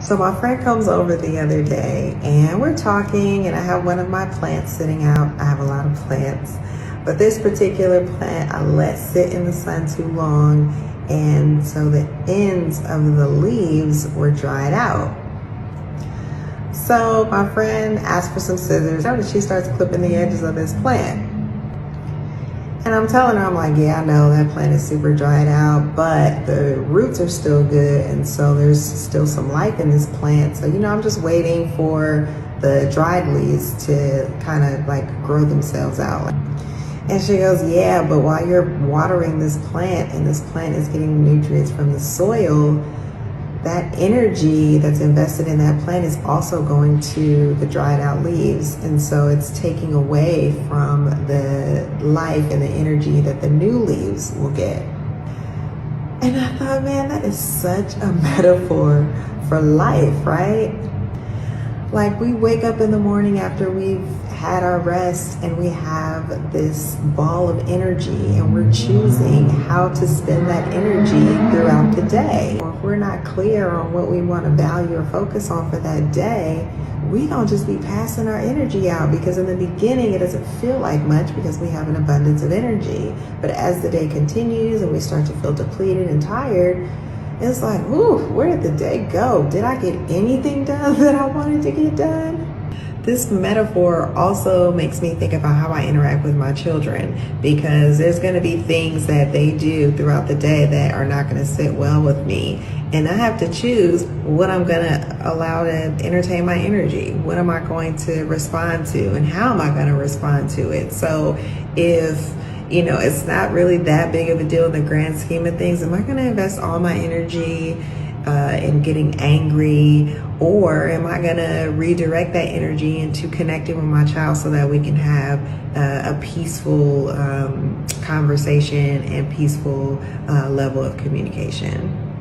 So my friend comes over the other day and we're talking, and I have one of my plants sitting out. I have a lot of plants, but this particular plant I let sit in the sun too long, and so the ends of the leaves were dried out. So my friend asked for some scissors and she starts clipping the edges of this plant. And I'm telling her, I'm like, yeah, I know that plant is super dried out, but the roots are still good. And so there's still some life in this plant. So, I'm just waiting for the dried leaves to kind of like grow themselves out. And she goes, yeah, but while you're watering this plant and this plant is getting nutrients from the soil, that energy that's invested in that plant is also going to the dried out leaves. And so it's taking away from the life and the energy that the new leaves will get. And I thought, man, that is such a metaphor for life, right? Like, we wake up in the morning after we've had our rest and we have this ball of energy, and we're choosing how to spend that energy throughout the day. Or if we're not clear on what we want to value or focus on for that day, we don't just be passing our energy out, because in the beginning it doesn't feel like much because we have an abundance of energy. But as the day continues and we start to feel depleted and tired, it's like, ooh, where did the day go? Did I get anything done that I wanted to get done? This metaphor also makes me think about how I interact with my children, because there's going to be things that they do throughout the day that are not going to sit well with me. And I have to choose what I'm going to allow to entertain my energy. What am I going to respond to, and how am I going to respond to it? So if it's not really that big of a deal in the grand scheme of things, am I going to invest all my energy in getting angry, or am I going to redirect that energy into connecting with my child so that we can have a peaceful conversation and peaceful level of communication?